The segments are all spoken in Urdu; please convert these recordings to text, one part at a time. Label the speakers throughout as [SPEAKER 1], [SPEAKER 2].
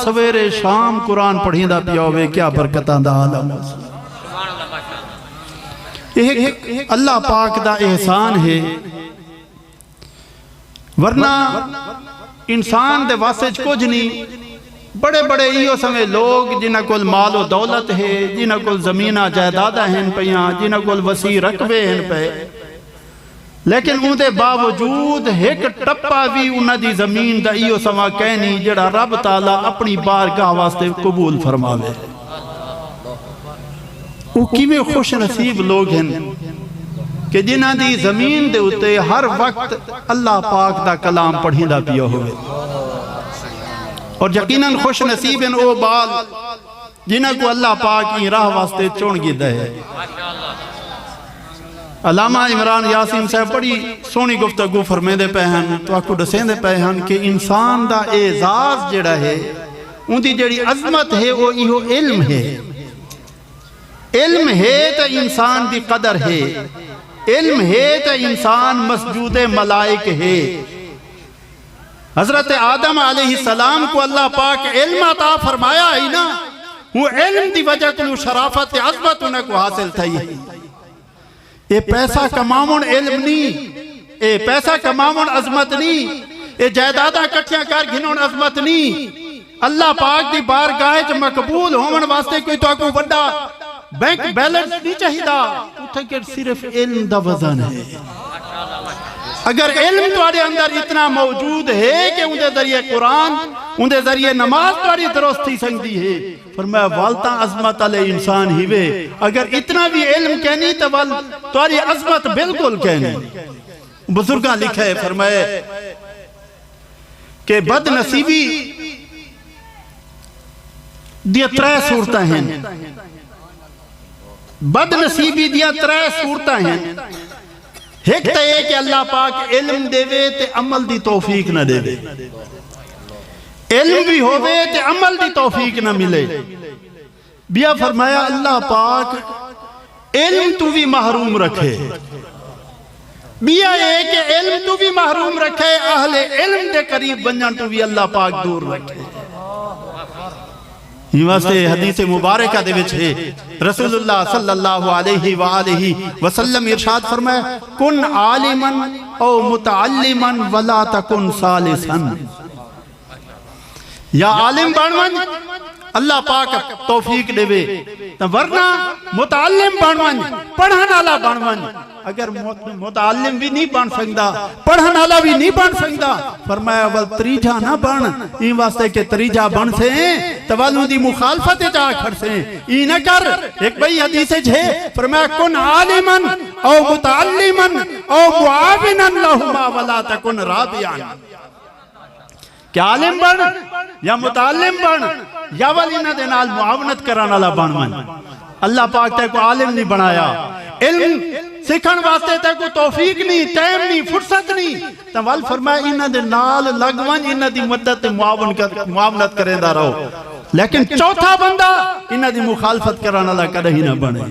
[SPEAKER 1] سویرے شام قرآن پڑھیں دا پیا ہوئے کیا برکتاں دا عالم ایک اللہ پاک دا احسان ہے ورنہ انسان دے واسطے کچھ نہیں بڑے بڑے ایو سمیں لوگ جنہ کول مال و دولت ہے جنہ کول زمینہ جائیدادہ ہیں پیاں جنہ کول وسیع رقبے ہیں پہ لیکن ان دے باوجود ایک ٹپا بھی انہ دی زمین دا ایو سما کہنی جڑا رب تعالیٰ اپنی بارگاہ واسطے قبول فرماوے وہ کیویں خوش نصیب لوگ ہیں کہ جنہ دی زمین دے اتے ہر وقت اللہ پاک دا کلام پڑھیں دا پیا ہوئے اور یقیناً خوش نصیب ہیں او بال جنہ کو اللہ پاک کی راہ واسطے چون گی دے علامہ عمران یاسین صاحب بڑی سونی گفتگو فرمے دے پہن تو آپ کو ڈسیں دے پہن کہ انسان دا اعزاز جڑا ہے ان دی جڑی عظمت ہے وہ ایہو علم ہے علم ہے تو انسان دی قدر ہے علم ہے تو انسان مسجود ملائک ہے حضرت آدم علیہ السلام کو اللہ پاک علم عطا فرمایا ہی نا وہ علم دی وجہ کنو شرافت عظمت انہیں کو حاصل تھی اے پیسہ کمامون علم نہیں اے پیسہ کمامون عظمت نہیں اے جائیدادہ کٹھیاں کار گھنون عظمت نہیں اللہ پاک دی بارگاہ چ مقبول ہون واسطے کوئی تو آکو وڈا بینک بیلنس نہیں چاہی دا اتھا کہ صرف علم دا وزن ہے اگر علم توڑے اندر اتنا موجود ہے کہ ان دے ذریعے قرآن ان دے ذریعے نماز توڑی درستی سنگتی ہے فرمایا والتا عظمت علی انسان ہی وے اگر اتنا بھی علم کہنی تو توڑی عظمت بالکل کہنی بزرگاں لکھا ہے فرمایا کہ بد نصیبی دیا ترے صورتیں ہیں بد نصیبی دیا ترے صورتیں ہیں ایک تا ہے کہ اللہ پاک علم دے وے تے عمل دی توفیق نہ دے وے علم بھی ہوئے تے عمل دی توفیق نہ ملے بیا فرمایا اللہ پاک علم تو بھی محروم رکھے بیا ہے کہ علم تو بھی محروم رکھے اہل علم دے قریب بنجان تو بھی اللہ پاک دور رکھے یہ واسطے حدیث مبارکہ دے وچ ہے رسول اللہ صلی اللہ علیہ وآلہ وسلم ارشاد فرمائے کن عالما او متعلما ولا تکن ثالثا یا عالم بنون اللہ پاک توفیق دے وے ورنہ متعلم بنون پڑھن والا بنون اگر متعلم بھی نہیں بن سکتا پڑھن والا بھی نہیں بن سکتا فرمایا ول تریجا نہ بن این واسطے کہ تریجا بن سے توالوں دی مخالفت جا کھڑ سے ای نہ کر ایک بھئی حدیث ہے فرمایا کن عالما او متعلما او معاونا لہما ولا تکن رابعا کہ عالم بن یا متعلم بن یا ولینا دے نال معاونت کرانا لا بن اللہ پاک تے کو عالم نہیں بنایا علم سکھن واسطے تے کو توفیق نہیں ٹائم نہیں فرصت نہیں تول فرمایا انہ دے نال لگوان انہ دی مدت معاونت کریں دا رہو لیکن چوتھا بندہ انہ دی مخالفت کرانا لا کر ہی نہ بنے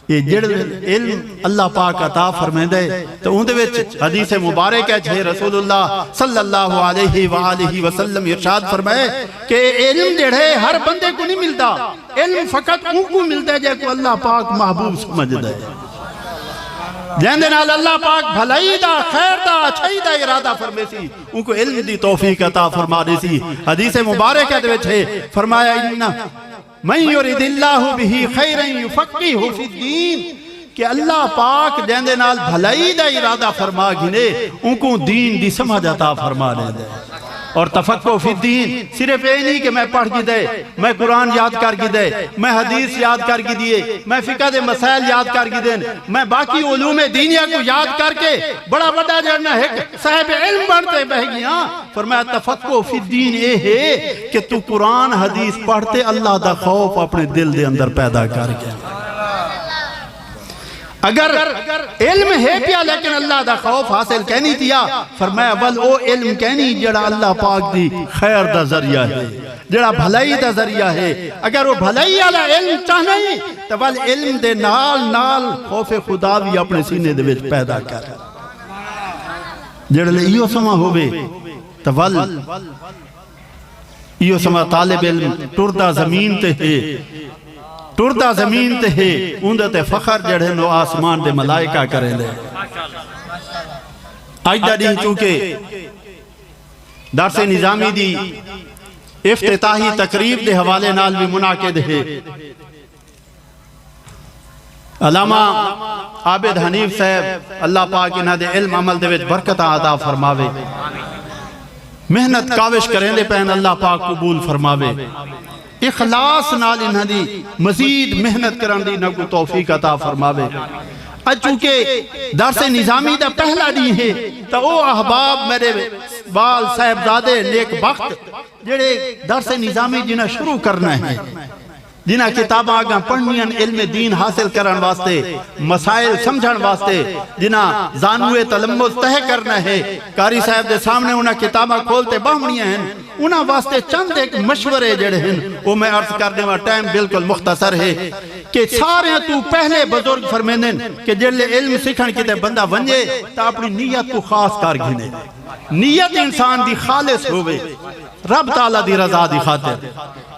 [SPEAKER 1] یہ جڑ علم اللہ پاک عطا فرمائے دے تو ان دے وچ حدیث مبارک ہے رسول اللہ صلی اللہ علیہ وآلہ وسلم ارشاد فرمائے کہ علم جڑے ہر بندے کو نہیں ملتا علم فقط ان کو ملتا ہے جے کو اللہ پاک محبوب سمجھ دے جہاں دے نال اللہ پاک بھلائی دا خیر دا اچھائی دا ارادہ فرمے سی ان کو علم دی توفیق عطا فرما دے سی حدیث مبارک ہے فرمایا انہا من یرید اللہ بھی خیرن یفقہہ فی الدین کہ اللہ پاک جہاں دے نال بھلائی دا ارادہ فرما گھنے ان کو دین دی سمجھ عطا فرما دے اور تفقہ فی الدین صرف یہ نہیں کہ میں پڑھ گی دے میں قرآن یاد کر گی دے میں حدیث یاد کر گی دیے میں فقہ دے مسائل یاد کر گی دیں میں باقی علوم دینیا کو یاد کر کے بڑا بڑا جڑنا ہے صاحب علم بنتے بہ گیا فرمایا تفقہ فی الدین یہ ہے کہ تو قرآن حدیث پڑھتے اللہ دا خوف اپنے دل دے اندر پیدا کر گیا اگر علم ہے پیا لیکن اللہ دا خوف حاصل کہنی دیا فرمایا بل او علم کہنی جڑا اللہ پاک دی خیر دا ذریعہ ہے جڑا بھلائی دا ذریعہ ہے اگر وہ بھلائی والا علم چاہنے تو بل علم دے نال نال خوف خدا بھی اپنے سینے دے وچ پیدا کر جڑا لئیو سما ہوئے تو بل یہ سما طالب علم ٹردہ زمین تے ہے، ٹردہ زمین تے ہے، اندھے تے فخر جڑے نو آسمان دے ملائکہ کریں دے۔ آج دا دن چونکہ درس نظامی دی افتتاحی تقریب دے حوالے نال بھی منعقد ہے۔ علامہ عابد حنیف صاحب اللہ پاک انہاں دے علم عمل دے وچ برکت عطا فرماوے، محنت کاوش کریں دے پہن اللہ پاک قبول فرماوے، اخلاص نال انہاں دی مزید محنت کرن دی نہ کو توفیق عطا فرماوے۔ اج چونکہ درس نظامی دا پہلا دی ہے تو او احباب میرے بال صاحبزادے نیک بخت جڑے درس نظامی جنہ شروع کرنا ہے، جنہ کتاباں آگاں پڑھنیاں علم دین حاصل کرن واسطے، مسائل سمجھن واسطے، جنہ زانوے تلمذ تہ کرنا ہے، قاری صاحب دے سامنے انہاں کتاباں کھولتے باہمنیاں ہیں، انہاں واسطے چند ایک مشورے جڑے ہیں وہ میں عرض کرنے والا ٹائم بالکل مختصر ہے کہ سارے تو پہلے بزرگ فرمیندن کہ جلے علم سکھن کتے بندہ ونجے تا اپنی نیت کو خاص کر گھنے، نیت انسان دی خالص ہوئے، رب تعالیٰ دی رضا دی خاطر،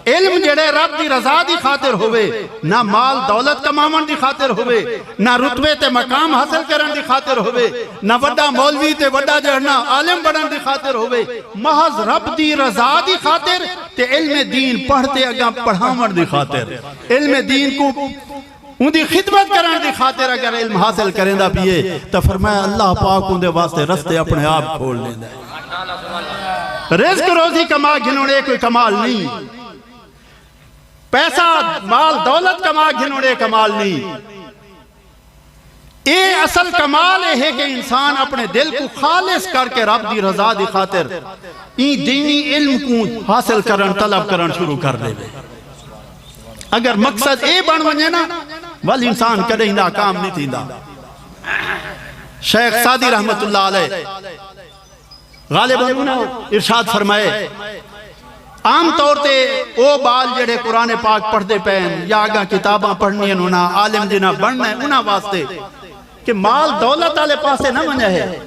[SPEAKER 1] علم جڑے رب دی رضا دی خاطر ہوئے، نہ مال دولت کماون دی خاطر ہوئے، نہ رتبے تے مقام حاصل کرن دی خاطر ہوئے، نہ وڈا مولوی تے وڈا جڑنا عالم بڑھن دی خاطر ہوئے، محض رب دی رضا دی خاطر تے علم دین پڑھتے اگاں پڑھاون دی خاطر، علم دین کو ان دی خدمت کرن دی خاطر اگر علم حاصل کریں دا پیئے تو فرمایا اللہ پاک ان دے واسطے رستے اپنے آپ کھول لیں دے۔ رزق روزی کما گھنوڑے کوئی کمال نہیں، پیسہ مال دولت کما گھنوڑے کمال نہیں، اے اصل کمال ہے کہ انسان اپنے دل کو خالص کر کے رب دی رضا دی خاطر این دینی علم کو حاصل کرن طلب کرن شروع کر دے۔ اگر مقصد اے بن ونجے نا وال انسان کدے ناکام نہیں تھیندا۔ شیخ سعدی رحمت اللہ علیہ غالب ارشاد فرمائے عام طور تے او بال جڑے قرآن پاک پڑھ دے پہن یا آگاں کتاباں پڑھنی انہاں عالم جنہ بڑھنا ہے انہاں واسطے کہ مال دولت آلے پاسے نہ منیا ہے،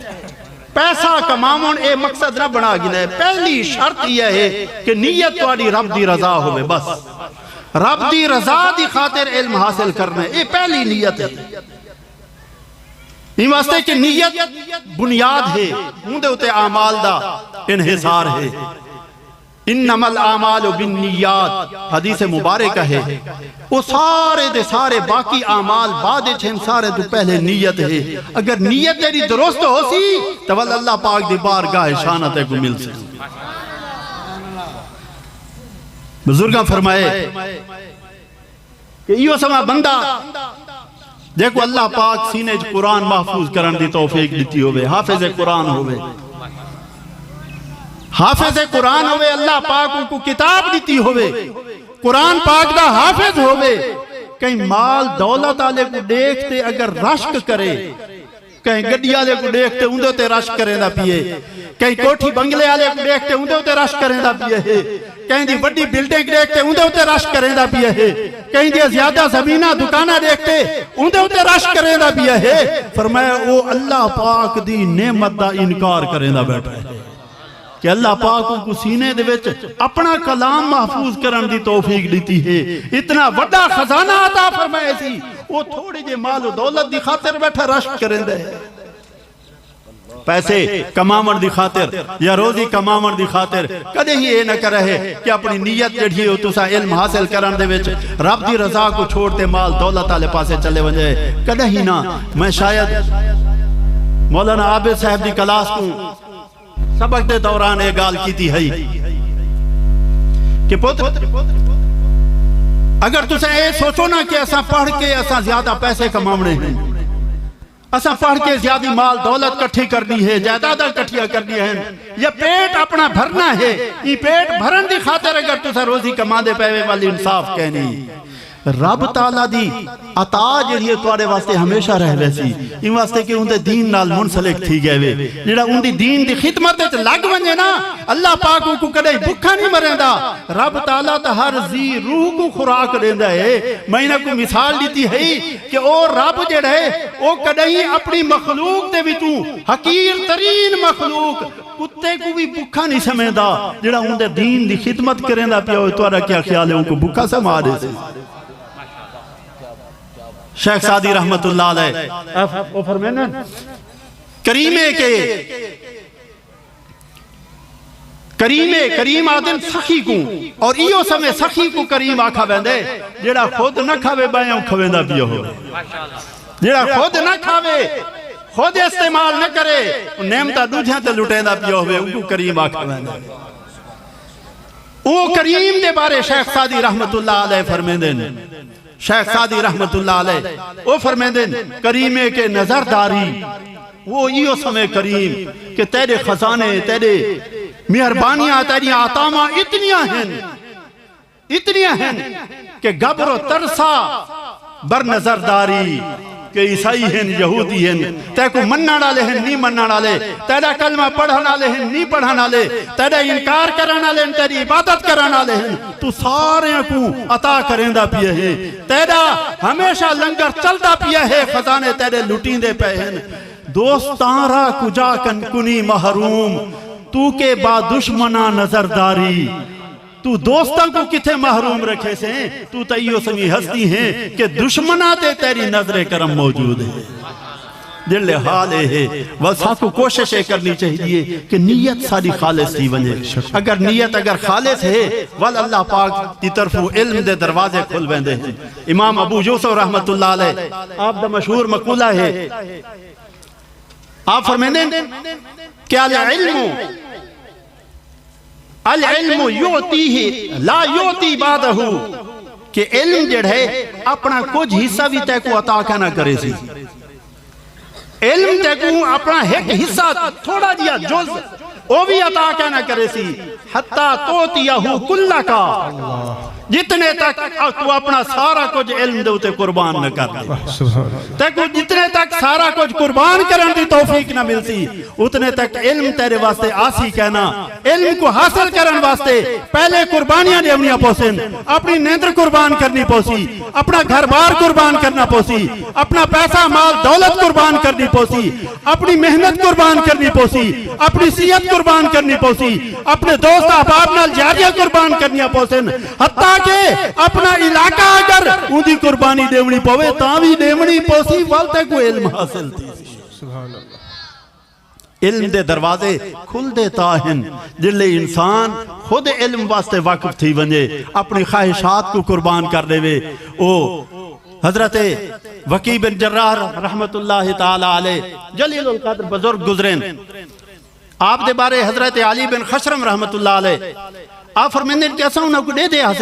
[SPEAKER 1] پیسہ کمامون اے مقصد نہ بنا گنا ہے، پہلی شرط یہ ہے کہ نیت تواری رب دی رضا ہوئے، بس رب دی رضا دی خاطر علم حاصل کرنا ہے، اے پہلی نیت ہے۔ یہ واسطے کہ نیت بنیاد ہے، اندے ہوتے اعمال دا انحصار ہے، انما الاعمال بالنیات حدیث مبارکہ ہے، وہ سارے دے سارے باقی اعمال بعد چھن سارے تو پہلے نیت ہے، اگر نیت تیری درست ہو سی تو اللہ پاک دی بارگاہ شانت کو مل سے۔ بزرگاں فرمائے کہ یہ سما بندہ دیکھو اللہ پاک سینے قرآن محفوظ کرن دی توفیق دیتی ہوئے، حافظ قرآن ہوئے، حافظ قرآن ہوئے، اللہ پاک ان کو کتاب دیتی ہوئے، قرآن پاک دا حافظ ہوئے، کہیں مال دولت آلے کو دیکھتے اگر رشک کرے، کہیں گڈی آلے کو دیکھتے اندھے ہوتے رشک کریں دا پیئے، کہیں کوٹھی بنگلے آلے کو دیکھتے اندھے ہوتے رشک کریں دا پیئے ہے، کہیں دی بڑی بلڈنگ دیکھتے اندھے ہوتے رشک کریں دا پیئے ہے، کہیں دی زیادہ زمینہ دکانہ دیکھتے اندھے ہوتے رشک کریں دا پیئے ہے۔ فرمایا وہ اللہ پاک دی نعمت دا انکار کریں دا بیٹھا ہے کہ اللہ پاک کو سینے دے وچ اپنا کلام محفوظ کرن دی توفیق دیتی ہے، اتنا وڈا خزانہ عطا فرمائے سی، وہ تھوڑی جے مال و دولت دی خاطر بیٹھا رشک کریں دے، پیسے کمامن دی خاطر یا روزی کمامن دی خاطر کدے ہی اے نہ کر رہے کہ اپنی نیت جڑی ہو تسا علم حاصل کرن دے وچ رب دی رضا کو چھوڑتے مال دولت والے پاسے چلے ونجے، کدے ہی نہ۔ میں شاید مولانا عابد صاحب دی کلاس کو سبق دے دوران ایک گال کی تھی ہے کہ پتر اگر تسے اے سوچو نا کہ ایسا پڑھ کے ایسا زیادہ پیسے کمامنے ہیں، ایسا پڑھ کے زیادہ مال دولت کٹھی کرنی ہے، جائیداداں کٹھیاں کرنی ہیں، یا پیٹ اپنا بھرنا ہے، یہ پیٹ بھرن دی خاطر اگر تسے روزی کما دے پہوے والی انصاف کہنی، رب تعالیٰ دی عطا جڑی ہے توارے واسطے ہمیشہ رہ ویسی، ان واسطے کہ ان دے دین نال منسلک تھی گئے وے، جڑا ان دی دین دی خدمت لگ ونجے نا اللہ پاک کو کدے بھکھا نہیں مریں دا، رب تعالیٰ تا ہر زی روح کو خوراک دیندا ہے۔ میں انہاں کو مثال دیتی ہے کہ او رب جڑا ہے او کدے ہی اپنی مخلوق دے وچوں حقیر ترین مخلوق کتے کو بھی بھکھا نہیں سمجھدا جڑا ان دے دین دی خدمت کریندا پیا ہوئے تہاڈا کیا خیال ہے ان کو بھکھا سمجھ دے سی شیخ سعدی رحمت اللہ علیہ وہ فرمانا کریمے کے کریم آدم سخی کو اور ایو سمے سخی کو کریم آکھا بیندے جیڑا خود نہ کھاوے بایاں کھویندہ پیا ہو جیڑا خود نہ کھاوے خود استعمال نہ کرے نعمتہ دوجھاں تے لٹیندہ پیا ہوئے ان کو کریم آکھا بیندے وہ کریم دے بارے شیخ سعدی رحمت اللہ علیہ فرمیندے شیخ سعدی رحمت اللہ علیہ وہ فرمیندے کریمے کے نظرداری وہ ایو سمے کریم کہ تیرے خزانے تیرے مہربانیاں تیری عطاماں اتنیاں ہیں کہ گبر و ترسا بر نظرداری کہ عیسائی ہیں یہودی ہیں تے کو مننا ڈالے ہیں نہیں مننا ڈالے تیرا کلمہ پڑھنا لے ہیں نہیں پڑھنا لے تیرا انکار کرنا لے ہیں تیری عبادت کرنا لے ہیں تو سارے کو عطا کرندہ پیے ہیں تیرا ہمیشہ لنگر چلتا پیے ہے خزانے تیرے لٹین دے پہ ہیں دوستارا کجا کن کنی محروم تو کے با دشمنہ نظرداری تو دوستاں کو کتھے محروم رکھے سے تو تیو سمی ہستی ہیں کہ دشمنہ تے تیری نظر کرم موجود ہے دل حال ہے وسا کو کوششیں کرنی چاہیے کہ نیت ساری خالص تھی بنے اگر نیت اگر خالص ہے ول اللہ پاک کی طرف علم دے دروازے کھل بیندے ہیں امام ابو یوسف رحمت اللہ علیہ آپ دا مشہور مقولہ ہے آپ فرمیندیں کیا العلم یعطیہ لا یعطی بعدہ کہ علم جڑ ہے اپنا کچھ حصہ بھی تے کو عطا کا نہ کرے سی علم تے کو اپنا ایک حصہ تھوڑا دیا جز وہ بھی عطا کا نہ کرے سی حتیٰ توتیہو کلہ کا جتنے تک تو اپنا سارا کچھ علم دے ہوتے قربان نہ کر دے جتنے تک سارا کچھ قربان کرن دی توفیق نہ ملتی اتنے تک علم تیرے واسطے آسی کہنا علم کو حاصل کرن واسطے پہلے قربانیاں دے اپنی پوسن اپنی نیندر قربان کرنی پوسی اپنا گھر بار قربان کرنا پوسی اپنا پیسہ مال دولت قربان کرنی پوسی اپنی محنت قربان کرنی پوسی اپنی صحت قربان کرنی پوسی اپنے دوست احباب نال جاریہ قربان کرنی پوسن حتیٰ کہ اپنا علاقہ اگر ان دی قربانی دیونی پوے تاوی دیونی پوسی والتے کو علم حاصل تھی سبحان اللہ علم دے دروازے کھل دیتا ہیں جلے انسان خود علم واسطے واقف تھی ونجے اپنی خواہشات کو قربان کر دے وے او حضرت وکی بن جراح رحمت اللہ تعالی علیہ جلیل القدر بزرگ گزرین آپ دے بارے حضرت علی بن خشرم رحمت اللہ علیہ آپ فرمیندے کیسا انہوں کو دے دے ہاں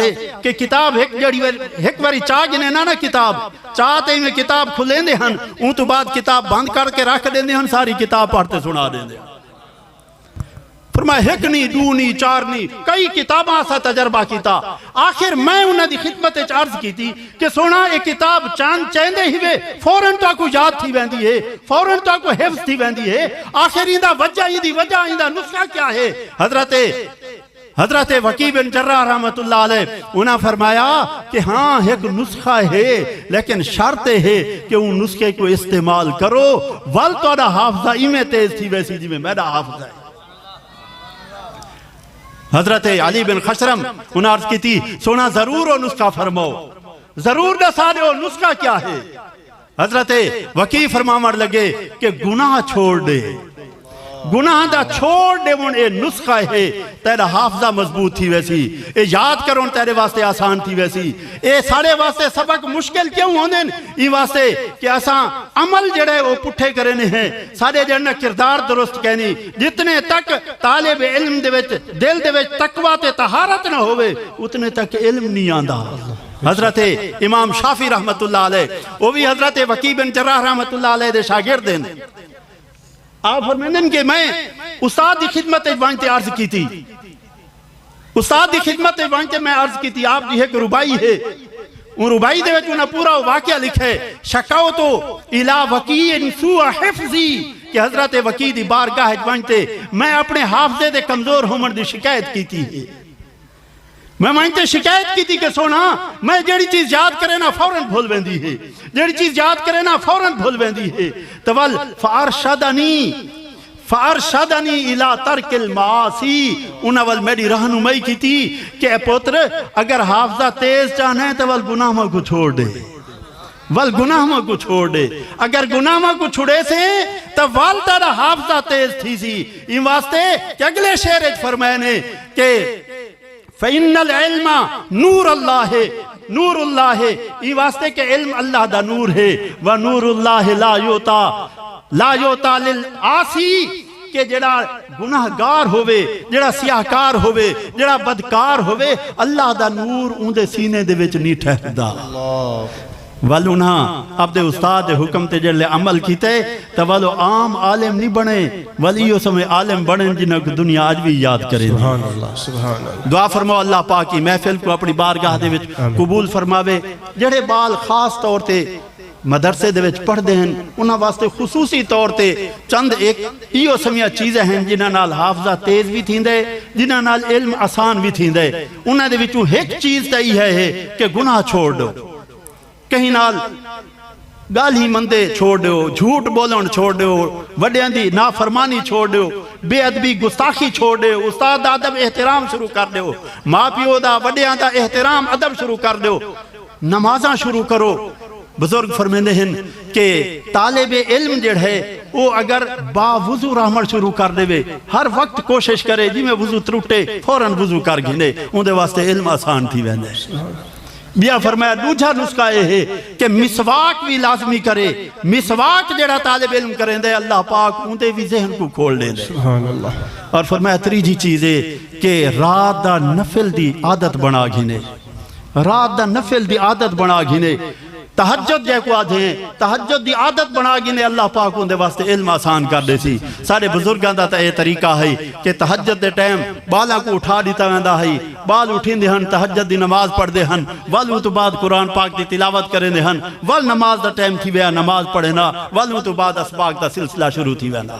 [SPEAKER 1] کہ کتاب ایک باری چاہ جنے نا کتاب چاہتے میں کتاب کھلیں دے ہن ان تو بعد کتاب بند کر کے رکھ دیں دے ہن ساری کتاب پڑھتے سنا دیں دے فرمایا ایک نہیں دو نہیں چار نہیں کئی کتاباں سا تجربہ کیتا آخر میں انہوں دی خدمت عرض کی تھی کہ سونا ایک کتاب چاند چیندے ہی وے فوراں تو کو یاد تھی بیندی ہے فوراں تو کو حفظ تھی بیندی ہے آخر اندہ وجہ اندہ نسخہ کیا ہے حضرت وکی بن جراح رحمت اللہ علیہ انہاں فرمایا کہ ہاں ایک نسخہ ہے لیکن شرط ہے کہ ان نسخے کو استعمال کرو ول تو حافظہ ایمیں تیز تھی ویسی جی میں میرا حافظہ ہے حضرت علی بن خشرم انہاں عرض کی تھی سونا ضرور وہ نسخہ فرماؤ ضرور نہ سارے وہ نسخہ کیا ہے حضرت وکی فرمامر لگے کہ گناہ چھوڑ دے گناہ دا چھوڑ دے وہ اے نسخہ ہے تیرا حافظہ مضبوط تھی ویسی اے یاد کروں تیرے واسطے آسان تھی ویسی اے سارے واسطے سبق مشکل کیوں ہوندے ای واسطے کہ آسان عمل جڑے وہ پٹھے کرنے ہیں سارے جڑنا کردار درست کہنی جتنے تک طالب علم دے وچ دل دے وچ تقوی تے طہارت نہ ہوئے اتنے تک علم نہیں آندا حضرت امام شافعی رحمت اللہ علیہ وہ بھی حضرت وکی بن جراح رحمت اللہ علیہ دے شاگرد ہیں آپ فرمیندن کہ میں استاد دی خدمت وانتے عرض کی تھی استاد دی خدمت وانتے میں عرض کی تھی آپ دی ایک ربائی ہے ان ربائی دے وچ انہاں پورا واقعہ لکھے شکاو تو الہ وکیع سوء حفظی کہ حضرت وکی دی بارگاہ وانتے میں اپنے حافظے دے کمزور ہومر دی شکایت کی تھی میں مانتے شکایت کی تھی کہ سونا میں جیڑی چیز یاد کرے نا فوراں بھول بیندی ہے جیڑی چیز یاد کرے نا فوراں بھول بیندی ہے تول فارشدنی الی ترک المعاصی، انہاں وال میری رہنمائی کی تھی کہ اے پوتر اگر حافظہ تیز چاہنا ہے تو وال گناہوں کو چھوڑ دے، وال گناہوں کو چھوڑ دے، اگر گناہوں کو چھوڑے سے تو والدہ دا حافظہ تیز تھی سی۔ ان واسطے کہ اگلے شعر فرمائے نے کہ فَإِنَّ الْعِلْمَ نور اللہ نور اللہ، یہ واسطے کہ علم اللہ دا نور ہے، وَنُورُ اللَّهِ لا یوتا للعاصی، کہ جڑا گناہگار ہوئے، جڑا سیاہکار ہوئے، جڑا بدکار ہوئے، اللہ دا نور اندے سینے دے وچ نہیں ٹھہردا۔ والونا عبد استاد حکم تے جڑے عمل کیتے تو والو عام عالم نہیں بنے، ولیوں سمیں عالم بنے جنہوں کو دنیا آج بھی یاد کرے۔
[SPEAKER 2] سبحان اللہ سبحان اللہ۔
[SPEAKER 1] دعا فرماؤ اللہ پاک کی محفل کو اپنی بارگاہ دے وچ قبول فرماوے۔ جڑے بال خاص طور تے مدرسے دے وچ پڑھ دے ہیں انہاں واسطے خصوصی طور تے چند ایک ایو سمیہ چیزیں ہیں جنہاں نال حافظہ تیز بھی تھیندے، جنہاں نال علم آسان بھی تھیندے۔ انہاں دے وچوں ایک چیز تے ہی ہے کہ گناہ چھوڑ دو، کہیں نال گال ہی مندے چھوڑ دیو، جھوٹ بولن چھوڑ دیو، وڈیاں دی نافرمانی چھوڑ دیو، بے ادبی گستاخی چھوڑ دیو، استاد دا ادب احترام شروع کر دیو، ماں پیو دا وڈیاں دا احترام ادب شروع کر دیو، نمازاں شروع کرو۔ بزرگ فرمیندے ہیں کہ طالب علم جڑ ہے وہ اگر با وضو رحمت شروع کر دے، ہر وقت کوشش کرے جی میں وضو ترٹے فوراً وضو کر گھنے، ان دے واسطے علم آسان تھی ویندے۔ بیا فرمایا دوجھا نسخہ یہ ہے کہ مسواک بھی لازمی کرے، مسواک جڑا طالب علم کریں دے اللہ پاک ان دے بھی ذہن کو کھول دے دے۔
[SPEAKER 2] سبحان اللہ۔
[SPEAKER 1] اور فرمایا تریجی چیز ہے کہ رات دا نفل دی عادت بنا گھنے، رات دا نفل دی عادت بنا گھنے، تہجد جے کو آدھے ہیں تہجد دی عادت بنا گھنے، اللہ پاک ان دے واسطے علم آسان کر دے سی۔ سارے بزرگاں دا تا یہ طریقہ ہے کہ تہجد دے ٹائم بالا کو اٹھا دیتا ویندہ ہے، بال اٹھیں دے ہن تہجد دی نماز پڑھ دے ہن، والوں تو بعد قرآن پاک دی تلاوت کریں دے ہن، وال نماز دا ٹائم تھی ویا نماز پڑھنا، والوں تو بعد اسباق دا سلسلہ شروع تھی ویندہ۔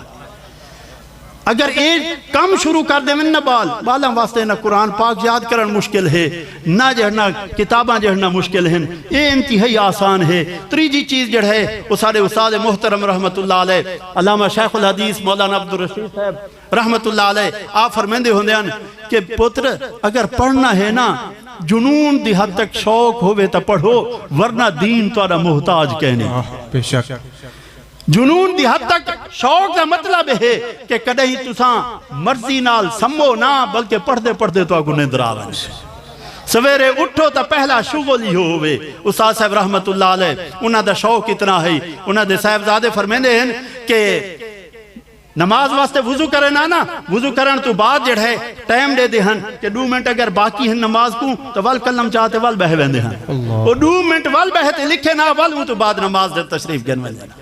[SPEAKER 1] اگر ایک کم شروع کر دے من نہ بالاں واسطے نہ قرآن پاک یاد کرن مشکل ہے، نہ جڑنا کتاباں جڑنا مشکل ہیں، یہ انتہائی آسان ہے۔ تریجی چیز جڑ ہے وہ سارے استاد محترم رحمت اللہ علیہ علامہ شیخ الحدیث مولانا عبدالرشید صاحب رحمت اللہ علیہ آپ فرمیندے ہوندے ہیں کہ پتر اگر پڑھنا ہے نا جنون دی حد تک شوق ہوئے تا پڑھو، ورنہ دین تارا محتاج کہنے۔
[SPEAKER 2] بے شک
[SPEAKER 1] جنون دی حد تک شوق دا مطلب ہے کہ کدہیں تساں مرضی نال سمو نہ بلکہ پڑھتے پڑھتے تو اگو نیندر آوے، سویرے اٹھو تا پہلا شغل ہی ہوئے۔ استاد صاحب رحمت اللہ علیہ انہاں دا شوق اتنا ہے، انہاں دے صاحبزادے فرمیندے ہیں کہ نماز واسطے وضو کرے نا وضو کرن تو بعد جڑ ہے ٹائم دے دے ہن کہ 2 منٹ اگر باقی ہیں نماز کو تو وال کلم چاہتے وال بہہ ویندے ہن، وہ 2 منٹ وال بہتے لکھے نا وال تو بعد نماز دے تشریف گن ویندے نا،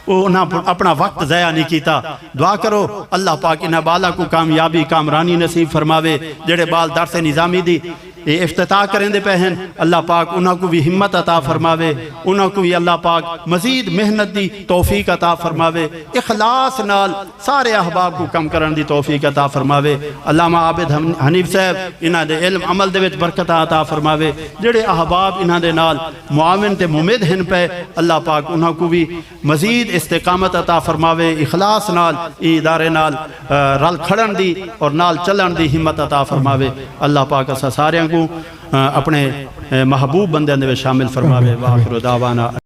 [SPEAKER 1] وہ انہاں اپنا وقت ضائع نہیں کیتا۔ دعا کرو اللہ پاک انہاں بالا کو کامیابی کامرانی نصیب فرماوے، جڑے بال درس نظامی دی یہ افتتاح کریں دے پہ ہیں، اللہ پاک انہاں کو بھی ہمت عطا فرماوے، انہاں کو بھی اللہ پاک مزید محنت دی توفیق عطا فرماوے، اخلاص نال سارے احباب کو کم کرن دی توفیق عطا فرماوے۔ علامہ عابد حنیف صاحب انہاں دے علم عمل دے وچ برکت عطا فرماوے، جڑے احباب انہاں دے نال معاون تے ممد ہیں پہ اللہ پاک انہاں کو بھی مزید استقامت عطا فرماوے، اخلاص نال ادارے نال رل کھڑن دی اور نال چلن دی ہمت عطا فرماوے۔ اللہ پاک اسا سارے کو اپنے محبوب بندے اندے شامل فرماوے۔ وآخر دعوانا